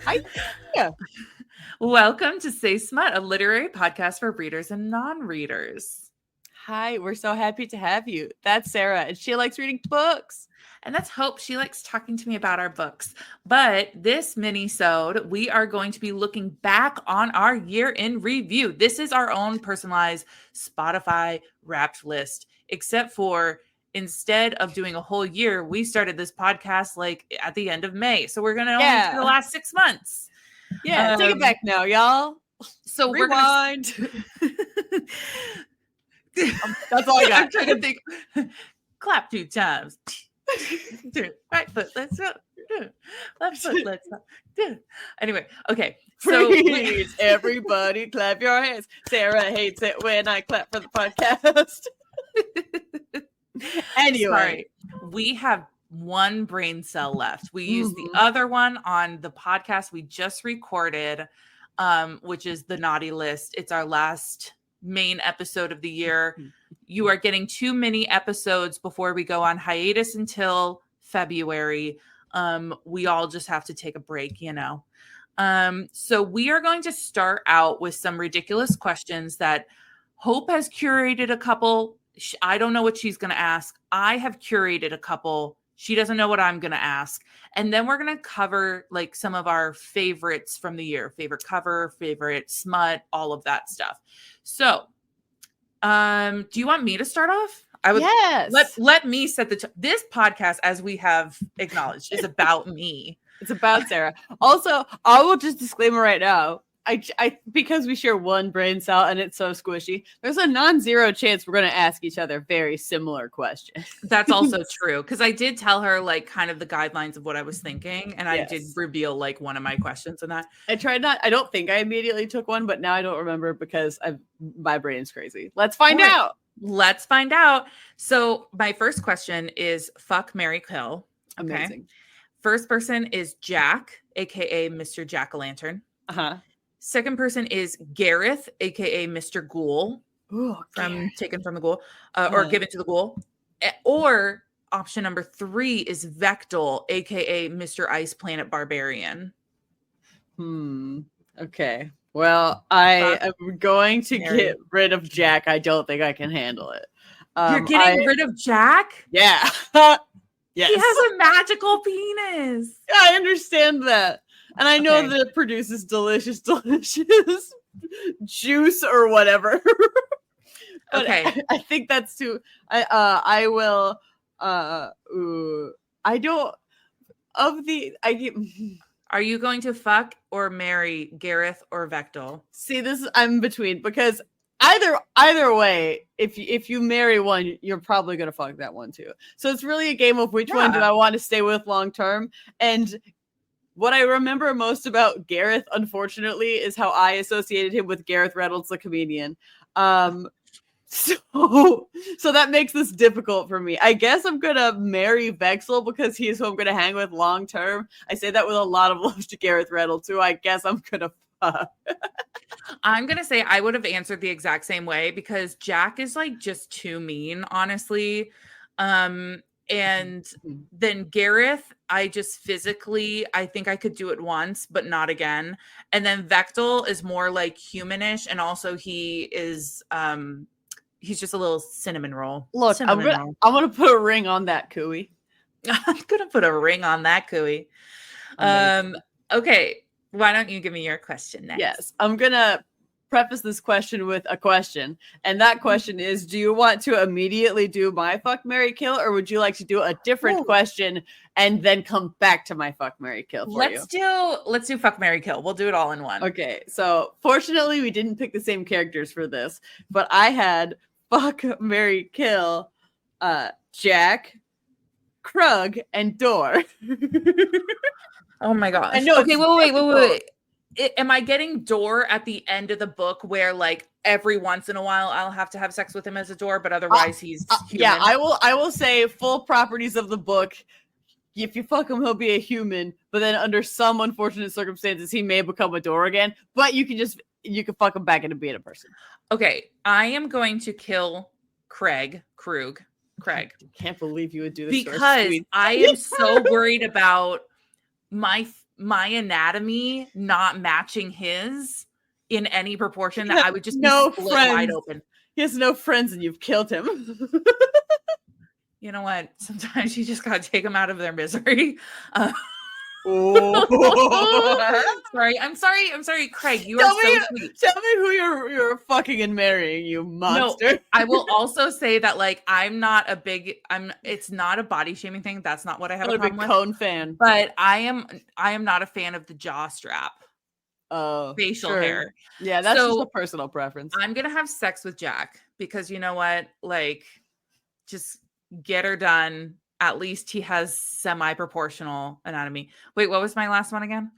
Hi. Yeah. Welcome to Say Smut, a literary podcast for readers and non-readers. Hi, we're so happy to have you. That's Sarah, and she likes reading books. And that's Hope. She likes talking to me about our books. But this mini-sode, we are going to be looking back on our year in review. This is our own personalized Spotify Wrapped list, except for instead of doing a whole year, we started this podcast like at the end of May. So we're going to only do the last 6 months. Yeah, take it back now, y'all. So Rewind. That's all I got. I'm trying to think. Clap 2 times. Right foot, let's go. Left foot, let's go. Anyway, okay. So please, everybody, clap your hands. Sarah hates it when I clap for the podcast. Anyway, sorry. We have one brain cell left. We used the other one on the podcast we just recorded, which is the Naughty List. It's our last main episode of the year. You are getting 2 mini episodes before we go on hiatus until February. We all just have to take a break, you know. So we are going to start out with some ridiculous questions that Hope has curated a couple. I don't know what she's going to ask. I have curated a couple. She doesn't know what I'm going to ask. And then we're going to cover like some of our favorites from the year, favorite cover, favorite smut, all of that stuff. So, do you want me to start off? I would. Yes. Let me set this podcast, as we have acknowledged, is about me. It's about Sarah. Also, I will just disclaimer right now. I because we share one brain cell and it's so squishy, there's a non-zero chance we're going to ask each other very similar questions. That's also true, because I did tell her like kind of the guidelines of what I was thinking, and I did reveal like one of my questions in that. I don't think I immediately took one, but now I don't remember because my brain's crazy. Let's find out. Let's find out. So my first question is fuck, marry, kill. Okay. Amazing. First person is Jack, aka Mr. Jack-o'-lantern. Second person is Gareth, aka Mr. Ghoul, taken from the Ghoul, or given to the Ghoul. Or option number 3 is Vectel, aka Mr. Ice Planet Barbarian. Okay. Well, I am going to get rid of Jack. I don't think I can handle it. You're getting rid of Jack? Yeah. Yes. He has a magical penis. I understand that. And I know that it produces delicious juice or whatever. But I think that's too. I will. I don't. Are you going to fuck or marry Gareth or Vectel? See, I'm in between, because either way, if you marry one, you're probably gonna fuck that one too. So it's really a game of which one do I want to stay with long term. And what I remember most about Gareth, unfortunately, is how I associated him with Gareth Reynolds, the comedian. So that makes this difficult for me. I guess I'm gonna marry Vexel because he is who I'm gonna hang with long term. I say that with a lot of love to Gareth Reynolds, who I guess I'm gonna fuck. I'm gonna say I would have answered the exact same way, because Jack is like just too mean, honestly. And then Gareth, I just physically, I think I could do it once, but not again. And then Vectel is more like humanish, and also he is he's just a little cinnamon roll. Look, I'm gonna put a ring on that cooey. I'm gonna put a ring on that cooey. Okay, why don't you give me your question next? Yes, I'm gonna preface this question with a question, and that question is, do you want to immediately do my fuck, marry, kill, or would you like to do a different question and then come back to my fuck, marry, kill let's do fuck, marry, kill. We'll do it all in one. Okay, so fortunately we didn't pick the same characters for this, but I had fuck, marry, kill Jack, Krug, and Dor. Oh my gosh. I know. Okay, wait. Am I getting Dor at the end of the book where like every once in a while I'll have to have sex with him as a Dor, but otherwise he's human? Yeah, I will say full properties of the book. If you fuck him, he'll be a human, but then under some unfortunate circumstances he may become a Dor again, but you can fuck him back into being a person. Okay, I am going to kill Krug. I can't believe you would do this because I am so worried about my anatomy not matching his in any proportion that I would just no be split friends. wide open. He has no friends and you've killed him. You know what? Sometimes you just got to take them out of their misery. Oh. I'm sorry, Craig. You are so sweet. Tell me who you're fucking and marrying, you monster. No, I will also say that it's not a body shaming thing. That's not what I have a problem with. Cone fan. But I am not a fan of the jaw strap. Facial hair. Yeah, that's just a personal preference. I'm gonna have sex with Jack because you know what? Like, just get her done. At least he has semi-proportional anatomy. Wait, what was my last one again?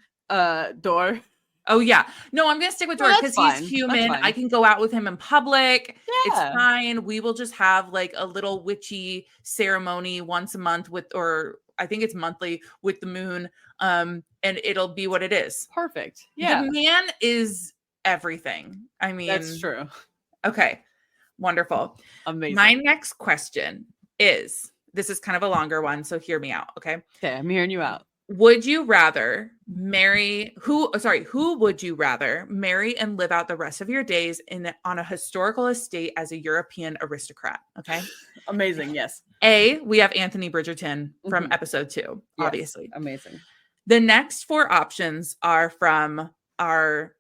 Door. Oh yeah. No, I'm gonna stick with Door because he's human. I can go out with him in public. Yeah. It's fine. We will just have like a little witchy ceremony once a month or I think it's monthly with the moon. And it'll be what it is. Perfect. Yeah. The man is everything. I mean, that's true. Okay. Wonderful. Amazing. My next question is, this is kind of a longer one, so hear me out, okay? Okay, I'm hearing you out. Would you rather who would you rather marry and live out the rest of your days on a historical estate as a European aristocrat? Okay. Amazing. Yes. A, we have Anthony Bridgerton from episode 2, obviously. Yes, amazing. The next 4 options are from our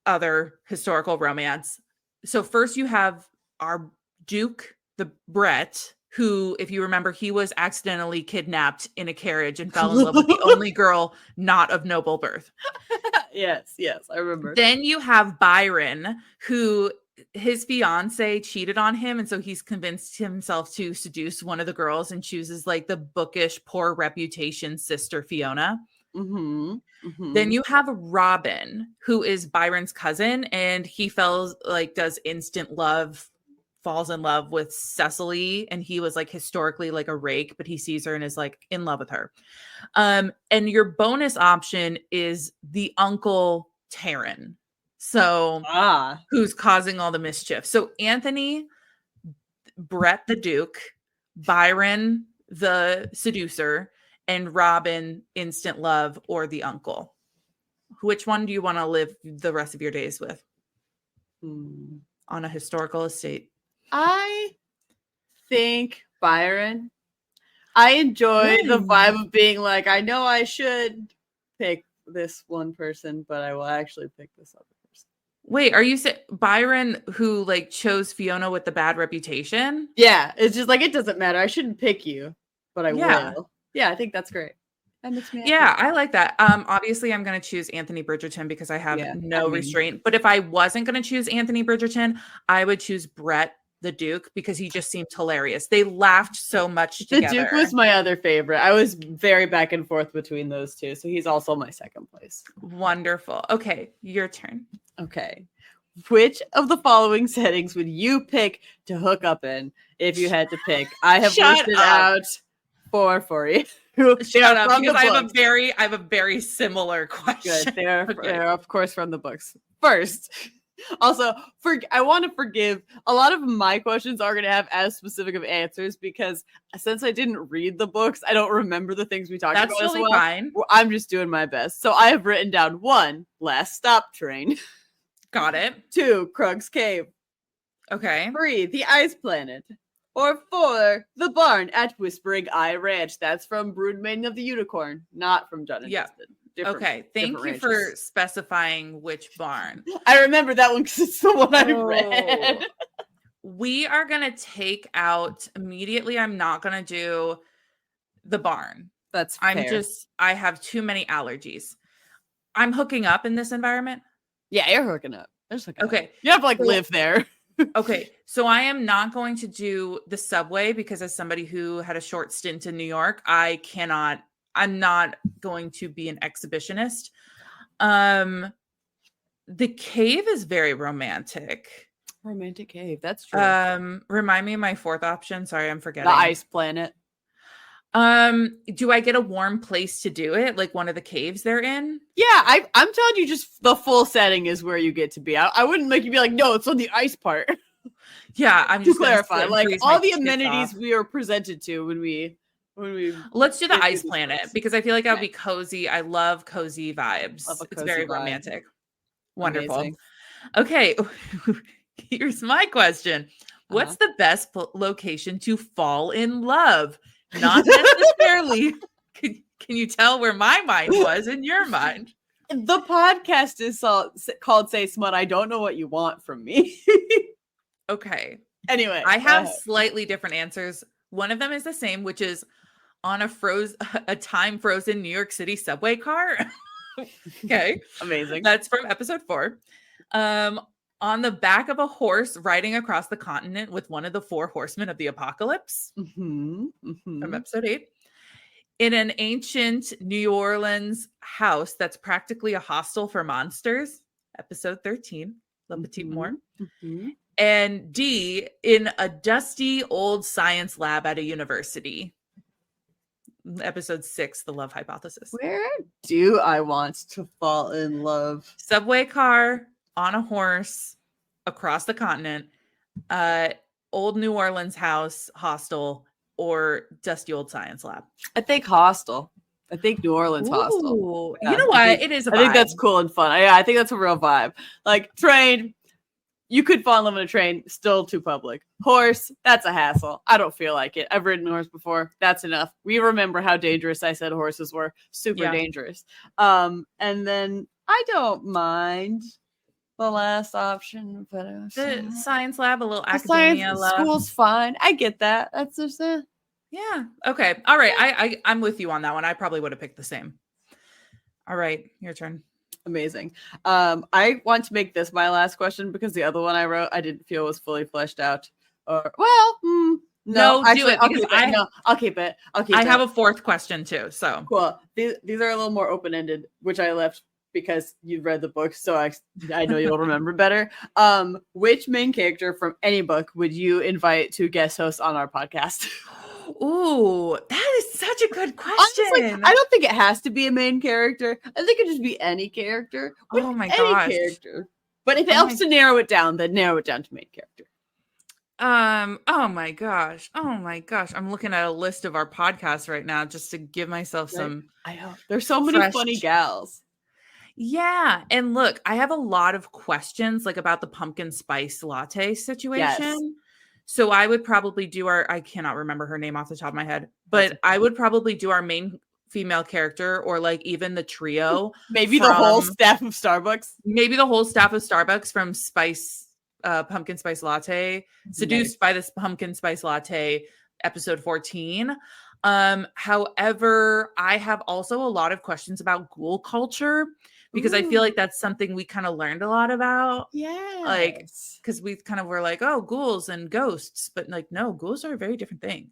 other historical romance. So first you have our Duke, the Brett, who, if you remember, he was accidentally kidnapped in a carriage and fell in love with the only girl not of noble birth. Yes, I remember. Then you have Byron, who his fiance cheated on him, and so he's convinced himself to seduce one of the girls and chooses like the bookish, poor reputation sister Fiona. Then you have Robin, who is Byron's cousin, and he falls in love with Cecily, and he was like historically like a rake, but he sees her and is like in love with her. And your bonus option is the uncle Taryn. So who's causing all the mischief. So Anthony, Brett the Duke, Byron the seducer, and Robin instant love or the uncle. Which one do you want to live the rest of your days with? On a historical estate? I think Byron. I enjoy the vibe of being like, I know I should pick this one person, but I will actually pick this other person. Wait, are you saying Byron who like chose Fiona with the bad reputation? Yeah, it's just like, it doesn't matter. I shouldn't pick you, but I will. Yeah, I think that's great. That makes me happy. Yeah, I like that. Obviously I'm going to choose Anthony Bridgerton because I have restraint. But if I wasn't going to choose Anthony Bridgerton, I would choose Brett the Duke because he just seemed hilarious. They laughed so much together. The Duke was my other favorite. I was very back and forth between those two, so he's also my second place. Wonderful. Okay, your turn. Okay. Which of the following settings would you pick to hook up in if you had to pick? I have listed out 4 for you. Shut up, because I have a very similar question. Good. They're of course from the books. First, also, I want to forgive a lot of my questions are going to have as specific of answers because since I didn't read the books, I don't remember the things we talked about. That's really fine. I'm just doing my best. So I have written down 1, Last Stop Train. Got it. 2, Krug's Cave. Okay. 3, The Ice Planet. Or 4, The Barn at Whispering Eye Ranch. That's from Broodmaiden of the Unicorn, not from Dun and Dusted. Okay, thank you for specifying which barn. I remember that one because it's the one I read. We are going to take out immediately. I'm not going to do the barn. That's fair. I have too many allergies. I'm hooking up in this environment. Yeah, you're hooking up. Okay. You have to live there. Okay, so I am not going to do the subway because as somebody who had a short stint in New York, I'm not going to be an exhibitionist. The cave is very romantic. Romantic cave. That's true. Remind me of my 4th option. Sorry, I'm forgetting. The Ice Planet. Do I get a warm place to do it? Like one of the caves they're in? Yeah, I'm telling you, just the full setting is where you get to be. I wouldn't make you be like, no, it's on the ice part. Yeah, I'm just to clarify. Like all the amenities we were presented to when we Let's do the review ice these planet books. because I feel like that would Okay. be cozy. I love cozy vibes. Love a It's cozy very vibe. romantic. Wonderful. Amazing. Okay. Here's my question. What's the best location to fall in love? Not necessarily. Can you tell where my mind was in your mind? The podcast is called Say Smut. I don't know what you want from me. Okay. Anyway, I have slightly different answers. One of them is the same, which is on a time frozen New York City subway car. Okay. Amazing. That's from episode 4. On the back of a horse riding across the continent with one of the 4 horsemen of the apocalypse from episode 8. In an ancient New Orleans house that's practically a hostel for monsters, episode 13, Le Petit Mort. And D, in a dusty old science lab at a university. Episode 6, The Love Hypothesis. Where do I want to fall in love? Subway car, on a horse, across the continent, old New Orleans house, hostel, or dusty old science lab. I think hostel. I think New Orleans hostel. Yeah, you know what? It is a vibe. I think that's cool and fun. I think that's a real vibe. Like train, you could fall in love in a train, still too public. Horse, that's a hassle. I don't feel like it. I've ridden a horse before. That's enough. We remember how dangerous I said horses were. Super dangerous. And then I don't mind the last option, but the science lab, a little academia lab. School's fine. I get that. That's just yeah. Okay. All right. I'm with you on that one. I probably would have picked the same. All right. Your turn. Amazing. I want to make this my last question because the other one I wrote I didn't feel was fully fleshed out. Or no, actually, do it. I'll keep it. I have a 4th question too. So cool. These are a little more open ended, which I left because you read the book, so I know you'll remember better. Which main character from any book would you invite to guest host on our podcast? Ooh, that is such a good question. Honestly, I don't think it has to be a main character. I think it could just be any character. Oh my gosh. Character. But if it helps to narrow it down, then narrow it down to main character. Oh my gosh. I'm looking at a list of our podcasts right now just to give myself some. I know. There's so many funny gals. Yeah. And look, I have a lot of questions like about the pumpkin spice latte situation. Yes. So I would probably do I cannot remember her name off the top of my head, but I would probably do our main female character or like even the trio. Maybe the whole staff of Starbucks. Maybe the whole staff of Starbucks from pumpkin spice latte, seduced by this pumpkin spice latte, episode 14. However, I have also a lot of questions about ghoul culture because I feel like that's something we kind of learned a lot about. Yeah. Like, because we kind of were like, oh, ghouls and ghosts, but like, no, ghouls are a very different thing.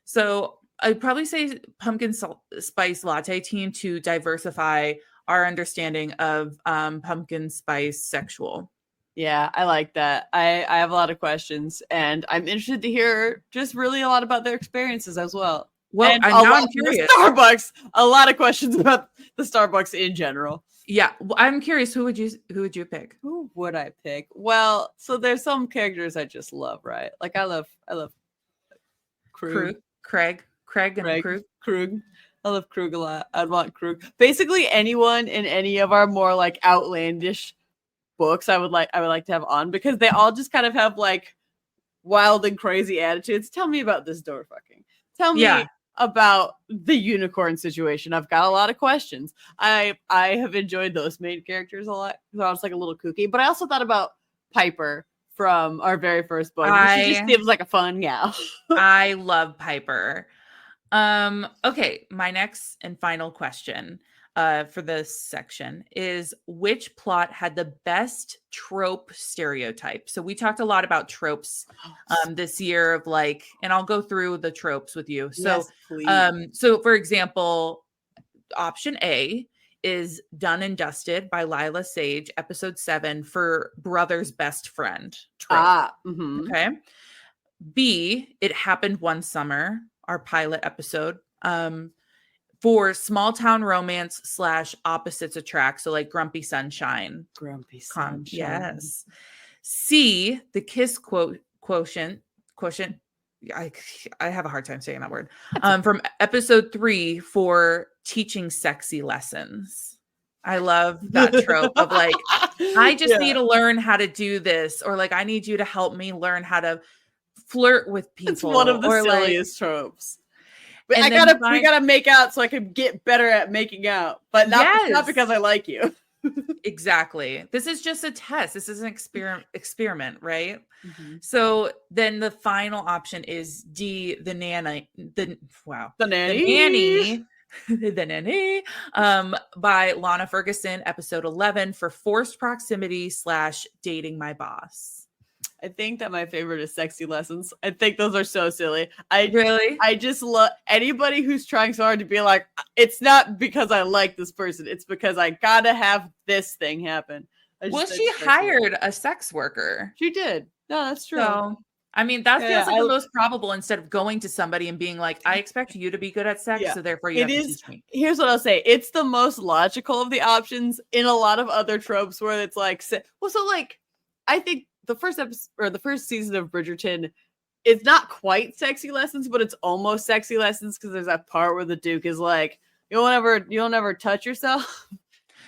So I'd probably say pumpkin spice latte team to diversify our understanding of pumpkin spice sexual. Yeah, I like that. I have a lot of questions and I'm interested to hear just really a lot about their experiences as well. Well, and I'm curious. Starbucks, a lot of questions about the Starbucks in general. Yeah, well, I'm curious. Who would you pick? Who would I pick? Well, so there's some characters I just love, right? Like I love Krug. Craig and Krug. Krug. I love Krug a lot. I'd want Krug. Basically, anyone in any of our more like outlandish books, I would like to have on because they all just kind of have like wild and crazy attitudes. Tell me about this door fucking. Tell me about the unicorn situation. I've got a lot of questions. I have enjoyed those main characters a lot because I was like a little kooky, but I also thought about Piper from our very first book. She just seems like a fun gal. I love Piper. Okay, my next and final question for this section is which plot had the best trope stereotype? So we talked a lot about tropes this year of like, and I'll go through the tropes with you. So, yes, so for example, option A is Done and Dusted by Lila Sage, episode 7 for brother's best friend trope. Okay. B, It Happened One Summer, our pilot episode. For small town romance / opposites attract. So like Grumpy Sunshine. Yes. C, The Kiss Quotient I have a hard time saying that word. From episode 3 for teaching sexy lessons. I love that trope of like, I just need to learn how to do this, or like, I need you to help me learn how to flirt with people. It's one of the or silliest tropes. But And we gotta make out so I can get better at making out, but not because I like you. Exactly. This is just a test. This is an experiment, right? So then the final option is D, the nanny. The nanny. The nanny, by Lana Ferguson, episode 11, for forced proximity / dating my boss. I think that my favorite is sexy lessons. I think those are so silly. Really? I just love anybody who's trying so hard to be like, it's not because I like this person. It's because I gotta have this thing happen. She hired a sex worker. She did. No, that's true. So, I mean, that feels like the most probable, instead of going to somebody and being like, I expect you to be good at sex, so therefore you have to teach me. Here's what I'll say. It's the most logical of the options in a lot of other tropes where it's like, I think the first episode or the first season of Bridgerton, it's not quite sexy lessons, but it's almost sexy lessons because there's that part where the Duke is like, you'll never touch yourself.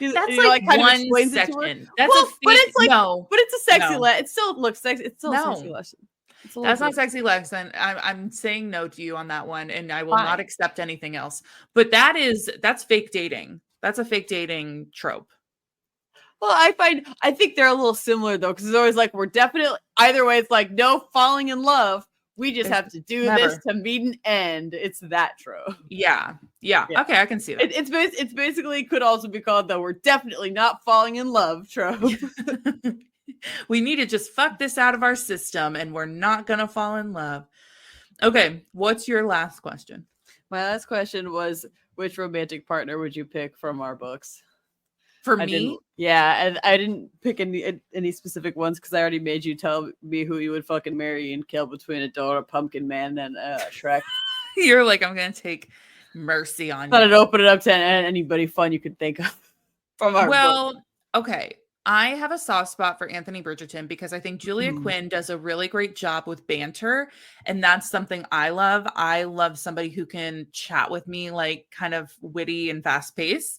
That's like one section. That's but it's a sexy lesson. It still looks sexy. It's still a sexy lesson. That's not sexy lesson. I'm saying no to you on that one, and I will not accept anything else. But that's fake dating. That's a fake dating trope. Well, I think they're a little similar though, because it's always like we're definitely either way. It's like no falling in love. We just have to do this to meet an end. It's that trope. Yeah. Okay, I can see that. It's basically could also be called though. We're definitely not falling in love trope. We need to just fuck this out of our system, and we're not gonna fall in love. Okay, what's your last question? My last question was, which romantic partner would you pick from our books? For me? And I didn't pick any specific ones because I already made you tell me who you would fucking marry and kill between a Dora Pumpkin Man and Shrek. You're like, I'm gonna take mercy on you. Thought I'd open it up to anybody fun you could think of from our book. Okay. I have a soft spot for Anthony Bridgerton because I think Julia Quinn does a really great job with banter. And that's something I love. I love somebody who can chat with me, like kind of witty and fast paced.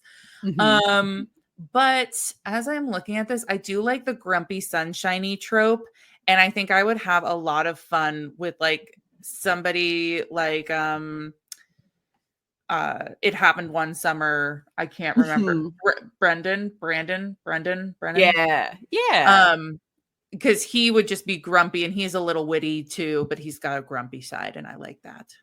But as I'm looking at this, I do like the grumpy sunshiny trope. And I think I would have a lot of fun with like somebody like, It Happened One Summer. I can't remember. Brandon. Yeah. Because he would just be grumpy, and he's a little witty too, but he's got a grumpy side, and I like that.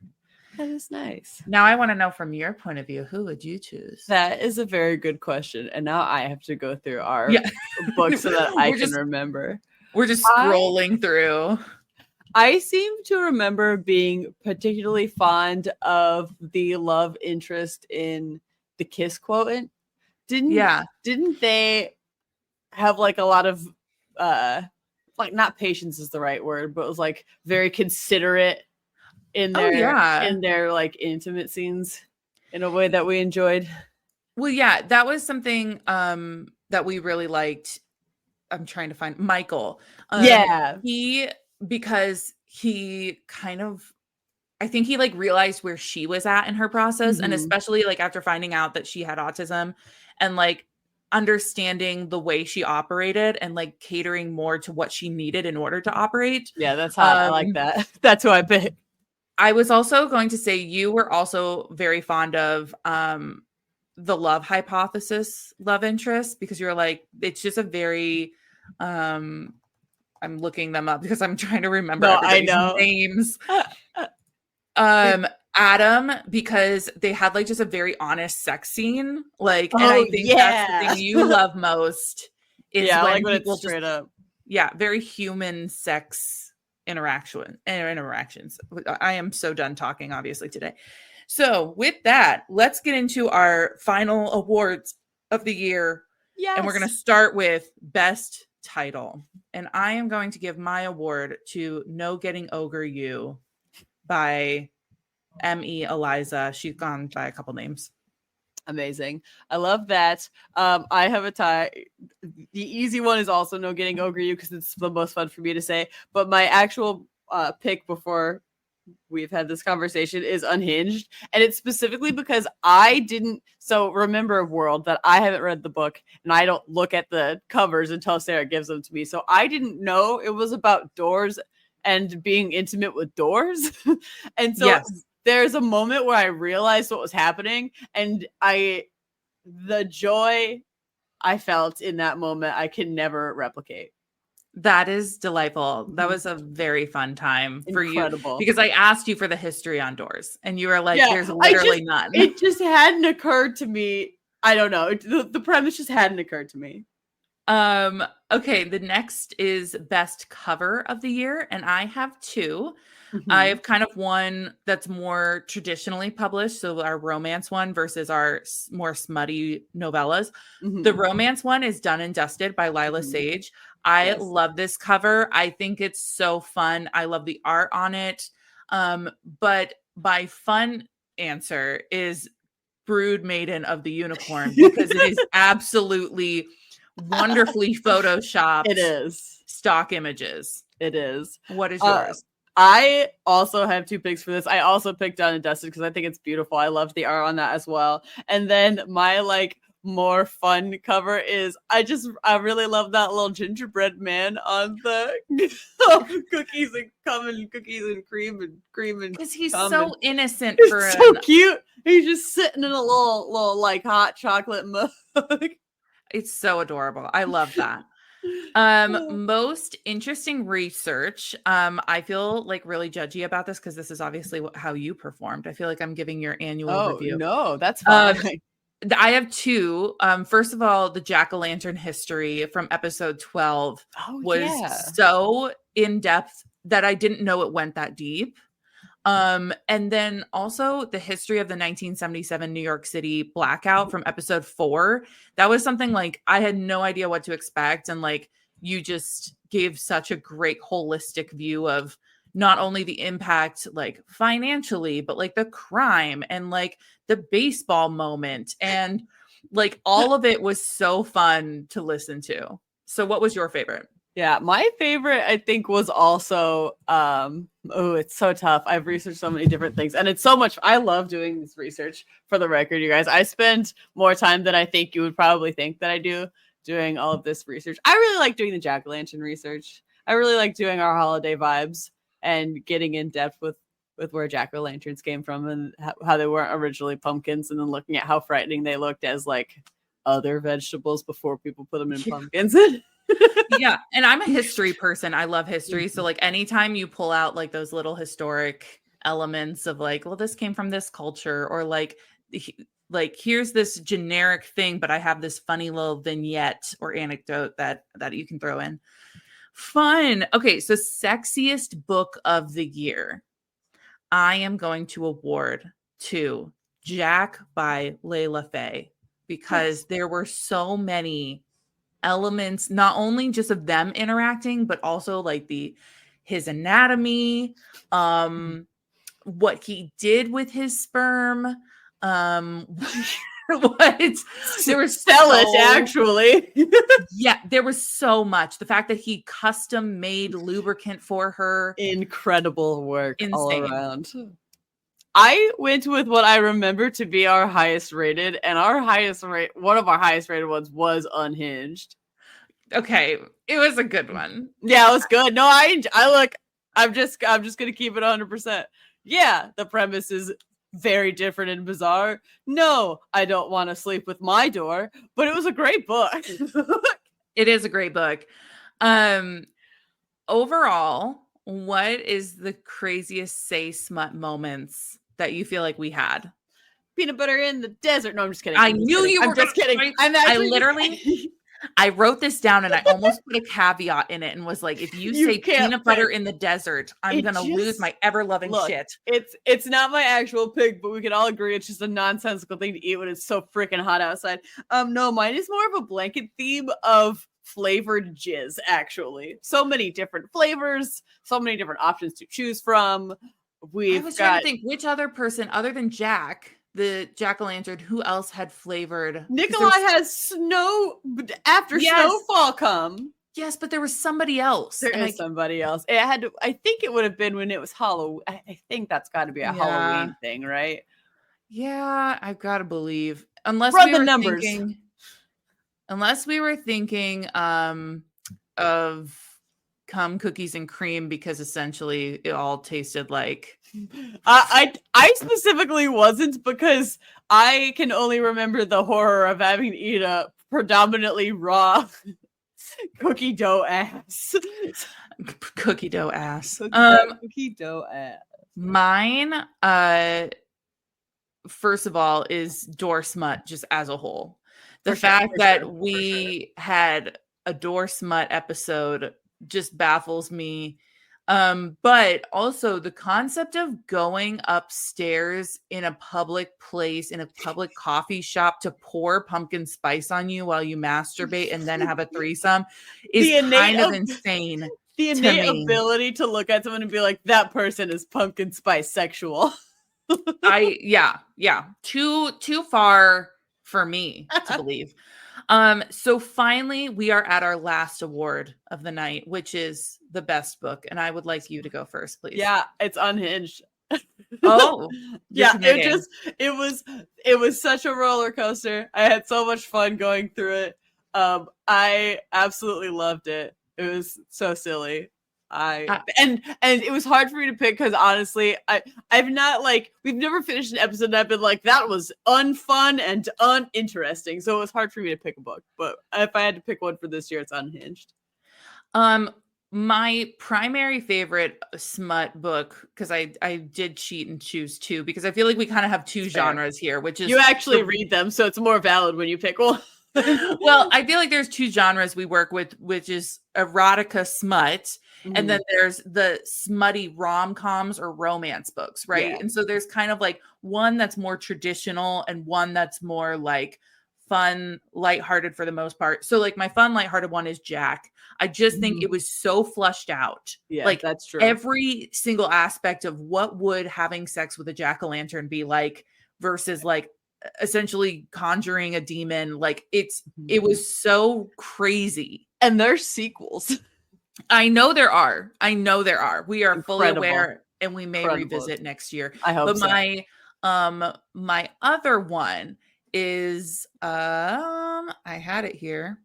That is nice. Now I want to know from your point of view, who would you choose? That is a very good question, and now I have to go through our book so that I can remember. We're just scrolling through. I seem to remember being particularly fond of the love interest in The Kiss Quotient. Didn't they have like a lot of like, not patience is the right word, but it was like very considerate in their like intimate scenes in a way that we enjoyed. Well, yeah, that was something that we really liked. I'm trying to find Michael. Because he kind of, I think he like realized where she was at in her process. And especially like after finding out that she had autism and like understanding the way she operated and like catering more to what she needed in order to operate. Yeah, that's how I like that. That's who I picked. I was also going to say you were also very fond of the love hypothesis love interest, because you're like, it's just a very I'm looking them up because I'm trying to remember everybody's names. Adam, because they had like just a very honest sex scene. Like, and I think that's the thing you love most is when like people it's straight up. Yeah, very human sex interactions. I am so done talking, obviously, today. So with that, let's get into our final awards of the year. Yes. And we're going to start with best title. And I am going to give my award to No Getting Ogre You by M.E. Eliza. She's gone by a couple names. Amazing. I love that. I have a tie. The easy one is also No Getting Ogre You because it's the most fun for me to say. But my actual pick before we've had this conversation is Unhinged, and it's specifically because I didn't. So remember, World, that I haven't read the book and I don't look at the covers until Sarah gives them to me. So I didn't know it was about doors and being intimate with doors, and so Yes. there's a moment where I realized what was happening, and the joy I felt in that moment, I can never replicate. That is delightful. That was a very fun time for you Incredible. because I asked you for the history on doors and you were like, Yeah, there's literally none. It just hadn't occurred to me. I don't know. The premise just hadn't occurred to me. Okay, the next is best cover of the year, and I have two. Mhm. I have kind of one that's more traditionally published, so our romance one versus our more smutty novellas. Mhm. The romance one is Done and Dusted by Lila Mhm. Sage. I Yes. love this cover. I think it's so fun. I love the art on it. But my fun answer is Brood Maiden of the Unicorn because it is absolutely wonderfully photoshopped It is. stock images. It is. What is yours? I also have two picks for this. I also picked Done and Dusted because I think it's beautiful. I love the art on that as well. And then my more fun cover is I really love that little gingerbread man on the cookies and cream and Because he's cum so and innocent it's for so cute. He's just sitting in a little like hot chocolate mug. It's so adorable. I love that. Most interesting research. I feel like really judgy about this because this is obviously how you performed. I feel like I'm giving your annual review. No, that's fine. I have two. First of all, the jack-o'-lantern history from episode 12 was so in depth that I didn't know it went that deep. And then also the history of the 1977 New York City blackout from episode 4. That was something like I had no idea what to expect. And like you just gave such a great holistic view of not only the impact like financially, but like the crime and like the baseball moment. And like all of it was so fun to listen to. So what was your favorite? Yeah, my favorite I think was also it's so tough. I've researched so many different things and it's so much I love doing this research for the record, you guys. I spend more time than I think you would probably think that I do doing all of this research. I really like doing the jack-o'-lantern research. I really like doing our holiday vibes and getting in depth with where jack-o'-lanterns came from and how they weren't originally pumpkins and then looking at how frightening they looked as like other vegetables before people put them in pumpkins. Yeah, and I'm a history person. I love history. So like anytime you pull out like those little historic elements of like, well, this came from this culture or like here's this generic thing, but I have this funny little vignette or anecdote that you can throw in. Fun. Okay, so sexiest book of the year. I am going to award to Jack by Layla Faye because there were so many elements, not only just of them interacting, but also like his anatomy, what he did with his sperm, what there was actually. Yeah, there was so much. The fact that he custom made lubricant for her, incredible work. Insane. All around. I went with what I remember to be our highest rated, and one of our highest rated ones was Unhinged. Okay, it was a good one. Yeah, it was good. No, I'm just gonna keep it 100%. Yeah, the premise is very different and bizarre. No, I don't want to sleep with my door, but it was a great book. It is a great book. Overall, what is the craziest say smut moments that you feel like we had? Peanut butter in the desert. No, I'm just kidding. I knew you were. I'm just kidding. I literally I wrote this down and I almost put a caveat in it and was like, if you say peanut butter in the desert, I'm going to lose my ever-loving shit. It's not my actual pick, but we can all agree it's just a nonsensical thing to eat when it's so freaking hot outside. No, mine is more of a blanket theme of flavored jizz, actually. So many different flavors, so many different options to choose from. I was trying to think which other person other than Jack, the jack-o'-lantern, who else had flavored? Nikolai has snow after snowfall come. Yes, but there was somebody else. There is somebody else. It had to, I think it would have been when it was Halloween. I think that's got to be a Halloween thing, right? Yeah, I've got to believe. Unless Run we the were numbers. thinking of cum cookies and cream, because essentially it all tasted like I specifically wasn't, because I can only remember the horror of having to eat a predominantly raw cookie dough ass. cookie dough ass. Cookie dough ass. Mine, first of all, is Door Smut just as a whole. The fact that we had a Door Smut episode just baffles me. But also the concept of going upstairs in a public place, in a public coffee shop, to pour pumpkin spice on you while you masturbate and then have a threesome is kind of insane. The innate ability to look at someone and be like, that person is pumpkin spice sexual. Yeah. Too far for me to believe. So finally we are at our last award of the night, which is the best book. And I would like you to go first, please. Yeah, it's Unhinged. Oh, yeah, it was such a roller coaster. I had so much fun going through it. I absolutely loved it. It was so silly. And it was hard for me to pick, because honestly, I've not, like, we've never finished an episode and I've been like, that was unfun and uninteresting. So it was hard for me to pick a book. But if I had to pick one for this year, it's Unhinged. My primary favorite smut book, because I did cheat and choose two, because I feel like we kind of have two genres here, which is you actually read them, so it's more valid when you pick one. Well, I feel like there's two genres we work with, which is erotica smut, and then there's the smutty rom-coms or romance books, right? Yeah. And so there's kind of like one that's more traditional and one that's more like fun, lighthearted for the most part. So like my fun, lighthearted one is Jack. I just think it was so flushed out. Yeah, like that's true. Every single aspect of what would having sex with a jack-o'-lantern be like versus like essentially conjuring a demon. Like it was so crazy. And there's sequels. I know there are. We are fully aware, and we may revisit next year. I hope so. My other one is I had it here.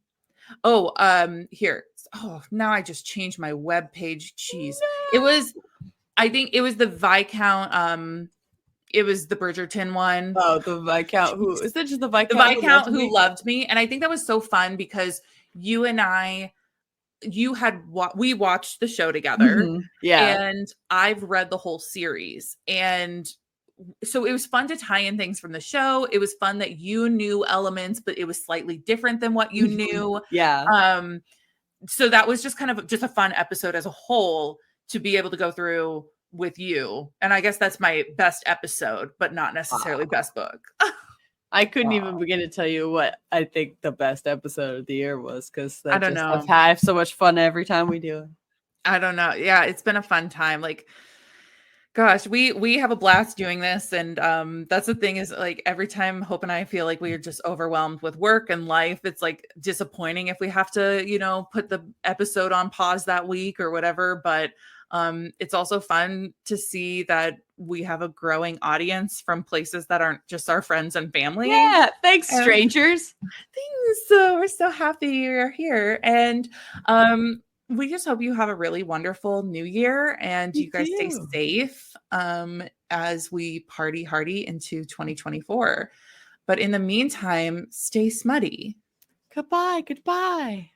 Here. Oh, now I just changed my web page. Jeez. I think it was the Viscount. It was the Bridgerton one. Oh, the Viscount. Who is it? Just the Viscount? The Viscount who loved me. And I think that was so fun because we watched the show together. Yeah. And I've read the whole series. And so it was fun to tie in things from the show. It was fun that you knew elements, but it was slightly different than what you knew. Yeah. So that was just kind of just a fun episode as a whole to be able to go through with you. And I guess that's my best episode, but not necessarily best book. I couldn't even begin to tell you what I think the best episode of the year was, because I don't know. I have so much fun every time we do it. I don't know. Yeah, it's been a fun time. Like, gosh, we have a blast doing this. And that's the thing is, like, every time Hope and I feel like we are just overwhelmed with work and life, it's like disappointing if we have to, put the episode on pause that week or whatever. But it's also fun to see that we have a growing audience from places that aren't just our friends and family. Yeah, thanks, strangers. So we're so happy you're here. And we just hope you have a really wonderful new year and you guys stay safe as we party hardy into 2024. But in the meantime, stay smutty. Goodbye.